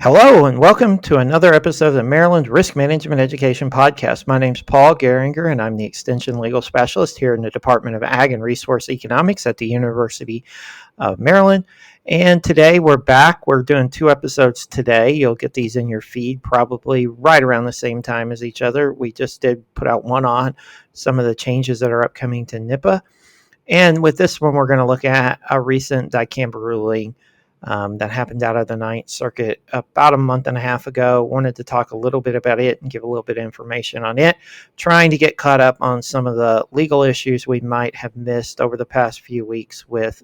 Hello, and welcome to another episode of the Maryland Risk Management Education Podcast. My name is Paul Geringer, and I'm the Extension Legal Specialist here in the Department of Ag and Resource Economics at the University of Maryland. And today we're back. We're doing two episodes today. You'll get these in your feed probably right around the same time as each other. We just did put out one on some of the changes that are upcoming to NEPA. And with this one, we're going to look at a recent dicamba ruling that happened out of the Ninth Circuit about a month and a half ago. Wanted to talk a little bit about it and give a little bit of information on it, trying to get caught up on some of the legal issues we might have missed over the past few weeks with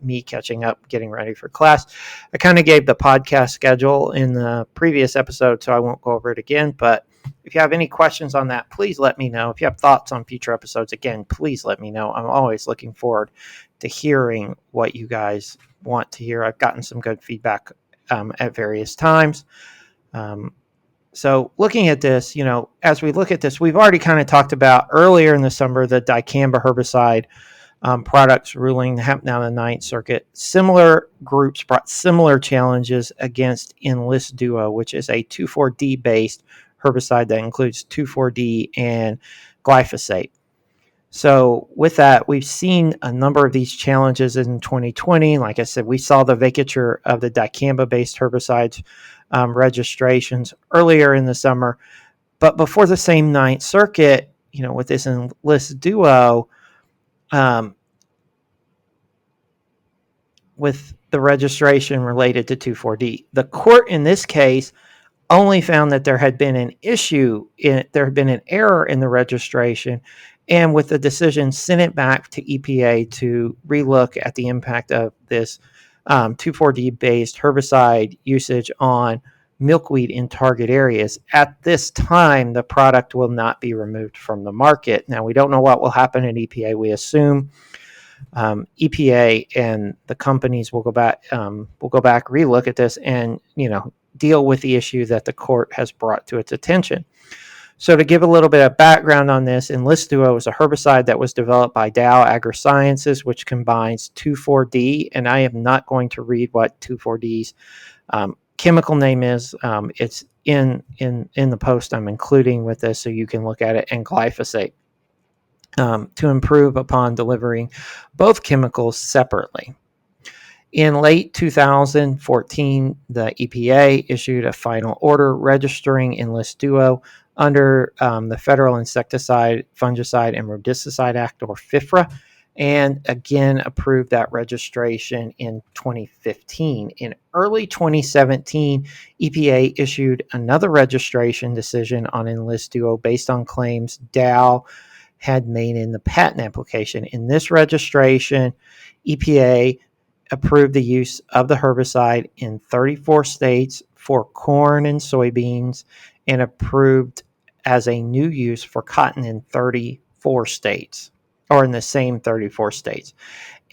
me catching up, getting ready for class. I kind of gave the podcast schedule in the previous episode, so I won't go over it again, but if you have any questions on that, please let me know. If you have thoughts on future episodes, again, please let me know. I'm always looking forward to hearing what you guys want to hear. I've gotten some good feedback at various times. So looking at this, as we look at this, we've already kind of talked about earlier in the summer the dicamba herbicide products ruling happened out in the Ninth Circuit. Similar groups brought similar challenges against Enlist Duo, which is a 2,4-D based herbicide that includes 2,4-D and glyphosate. So with that, we've seen a number of these challenges in 2020. Like I said, we saw the vacature of the dicamba-based herbicides registrations earlier in the summer. But before the same Ninth Circuit, with this Enlist Duo, with the registration related to 2,4-D, the court in this case only found that there had been an error in the registration, and with the decision sent it back to EPA to relook at the impact of this 2,4-D based herbicide usage on milkweed in target areas. At this time, the product will not be removed from the market. Now, we don't know what will happen in EPA. We assume EPA and the companies will go back, relook at this, and deal with the issue that the court has brought to its attention. So to give a little bit of background on this, Enlist Duo is a herbicide that was developed by Dow AgroSciences, which combines 2,4-D, and I am not going to read what 2,4-D's chemical name is. It's in the post I'm including with this, so you can look at it, and glyphosate to improve upon delivering both chemicals separately. In late 2014, the EPA issued a final order registering Enlist Duo under the Federal Insecticide, Fungicide, and Rodenticide Act, or FIFRA, and again approved that registration in 2015. In early 2017, EPA issued another registration decision on Enlist Duo based on claims Dow had made in the patent application. In this registration, EPA approved the use of the herbicide in 34 states for corn and soybeans, and approved as a new use for cotton in 34 states, or in the same 34 states,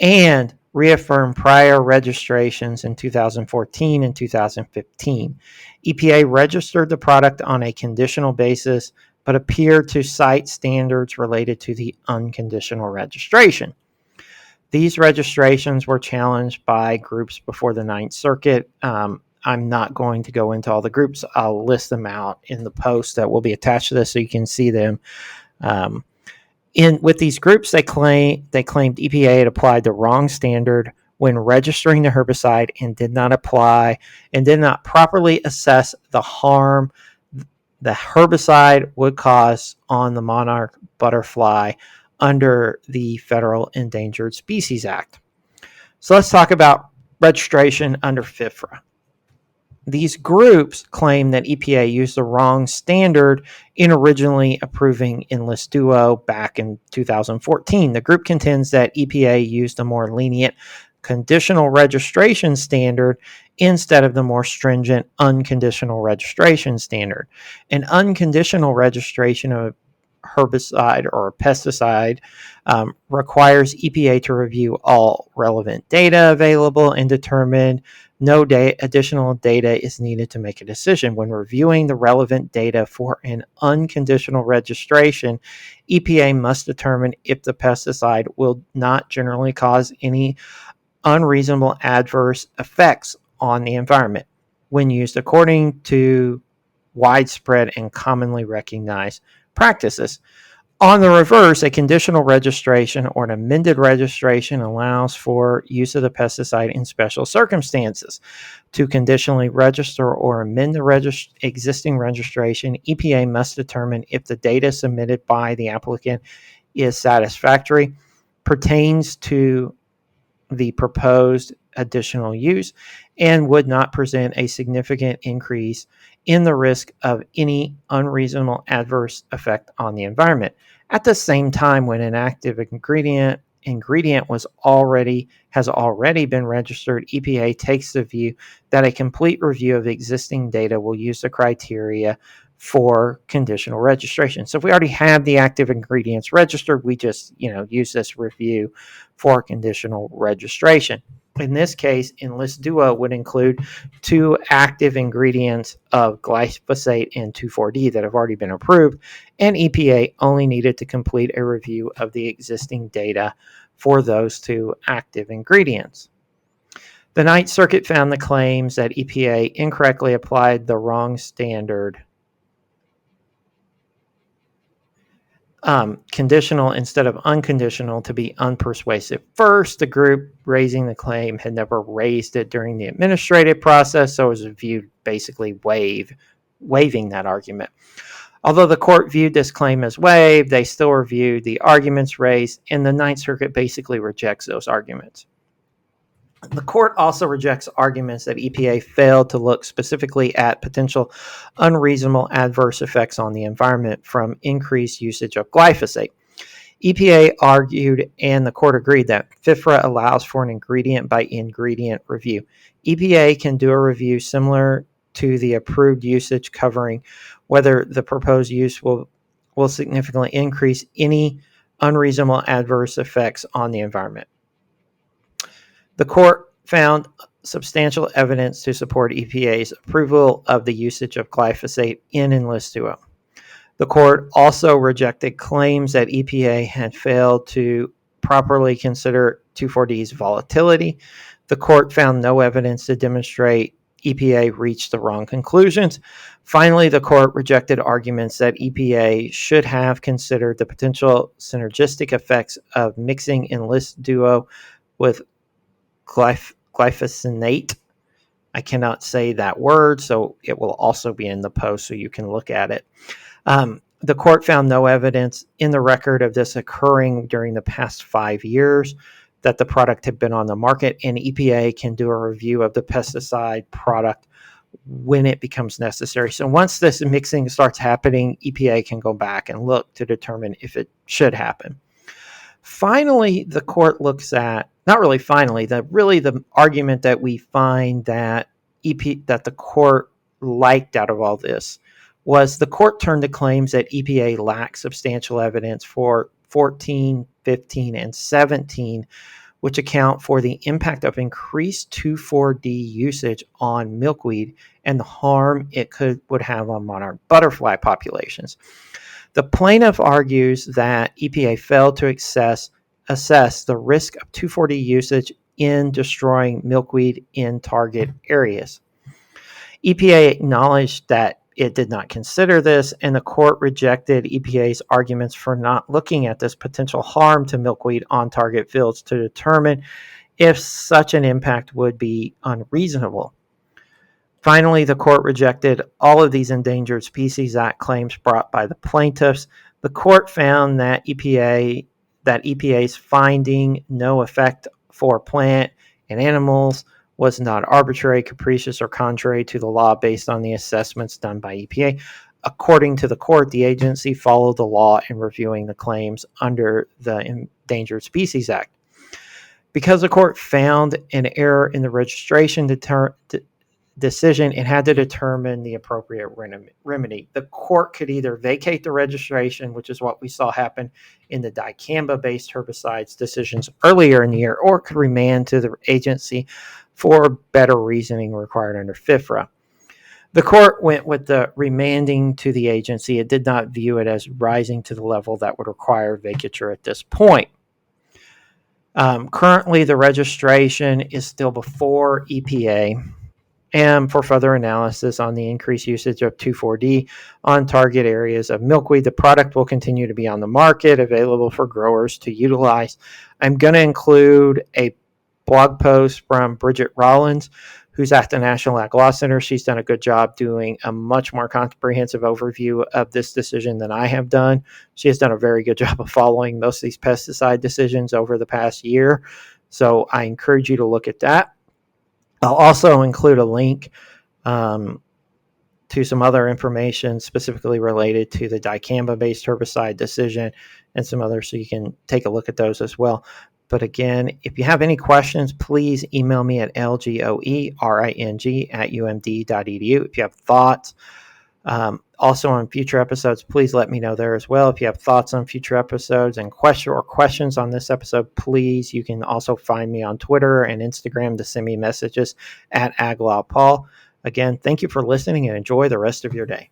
and reaffirmed prior registrations in 2014 and 2015. EPA registered the product on a conditional basis, but appeared to cite standards related to the unconditional registration. These registrations were challenged by groups before the Ninth Circuit. I'm not going to go into all the groups. I'll list them out in the post that will be attached to this so you can see them. With these groups, they claimed EPA had applied the wrong standard when registering the herbicide and did not properly assess the harm the herbicide would cause on the monarch butterfly under the Federal Endangered Species Act. So let's talk about registration under FIFRA. These groups claim that EPA used the wrong standard in originally approving Enlist Duo back in 2014. The group contends that EPA used a more lenient conditional registration standard instead of the more stringent unconditional registration standard. An unconditional registration of herbicide or pesticide requires EPA to review all relevant data available and determine no additional data is needed to make a decision. When reviewing the relevant data for an unconditional registration, EPA must determine if the pesticide will not generally cause any unreasonable adverse effects on the environment. when used according to widespread and commonly recognized practices. On the reverse, a conditional registration or an amended registration allows for use of the pesticide in special circumstances. To conditionally register or amend the existing registration, EPA must determine if the data submitted by the applicant is satisfactory, pertains to the proposed additional use, and would not present a significant increase in the risk of any unreasonable adverse effect on the environment. At the same time, when an active ingredient has already been registered, EPA takes the view that a complete review of existing data will use the criteria for conditional registration. So if we already have the active ingredients registered, we just use this review for conditional registration. In this case, Enlist Duo would include 2 active ingredients of glyphosate and 2,4-D that have already been approved, and EPA only needed to complete a review of the existing data for those 2 active ingredients. The Ninth Circuit found the claims that EPA incorrectly applied the wrong standard, conditional instead of unconditional, to be unpersuasive. First, the group raising the claim had never raised it during the administrative process, so it was viewed basically waiving that argument. Although the court viewed this claim as waived, they still reviewed the arguments raised, and the Ninth Circuit basically rejects those arguments. The court also rejects arguments that EPA failed to look specifically at potential unreasonable adverse effects on the environment from increased usage of glyphosate. EPA argued, and the court agreed, that FIFRA allows for an ingredient by ingredient review. EPA can do a review similar to the approved usage, covering whether the proposed use will significantly increase any unreasonable adverse effects on the environment. The court found substantial evidence to support EPA's approval of the usage of glyphosate in Enlist Duo. The court also rejected claims that EPA had failed to properly consider 2,4-D's volatility. The court found no evidence to demonstrate EPA reached the wrong conclusions. Finally, the court rejected arguments that EPA should have considered the potential synergistic effects of mixing Enlist Duo with glyphosate. I cannot say that word, so it will also be in the post so you can look at it. The court found no evidence in the record of this occurring during the past 5 years that the product had been on the market, and EPA can do a review of the pesticide product when it becomes necessary. So once this mixing starts happening, EPA can go back and look to determine if it should happen. Finally, the court looks at, not really finally, the argument that we find that that the court liked out of all this was the court turned to claims that EPA lacked substantial evidence for 14, 15, and 17, which account for the impact of increased 2,4-D usage on milkweed and the harm it would have on monarch butterfly populations. The plaintiff argues that EPA failed to assess the risk of 2,4-D usage in destroying milkweed in target areas. EPA acknowledged that it did not consider this, and the court rejected EPA's arguments for not looking at this potential harm to milkweed on target fields to determine if such an impact would be unreasonable. Finally, the court rejected all of these Endangered Species Act claims brought by the plaintiffs. The court found that EPA's finding no effect for plant and animals was not arbitrary, capricious, or contrary to the law based on the assessments done by EPA. According to the court, the agency followed the law in reviewing the claims under the Endangered Species Act. Because the court found an error in the registration decision, it had to determine the appropriate remedy. The court could either vacate the registration, which is what we saw happen in the dicamba-based herbicides decisions earlier in the year, or could remand to the agency for better reasoning required under FIFRA. The court went with the remanding to the agency. It did not view it as rising to the level that would require vacature at this point. Currently, the registration is still before EPA, and for further analysis on the increased usage of 2,4-D on target areas of milkweed. The product will continue to be on the market, available for growers to utilize. I'm going to include a blog post from Bridget Rollins, who's at the National Ag Law Center. She's done a good job doing a much more comprehensive overview of this decision than I have done. She has done a very good job of following most of these pesticide decisions over the past year. So I encourage you to look at that. I'll also include a link to some other information specifically related to the dicamba-based herbicide decision and some others, so you can take a look at those as well. But again, if you have any questions, please email me at lgoering@umd.edu. If you have thoughts, also on future episodes, please let me know there as well. If you have thoughts on future episodes and questions on this episode, please, you can also find me on Twitter and Instagram to send me messages at AgLawPaul. Again, thank you for listening and enjoy the rest of your day.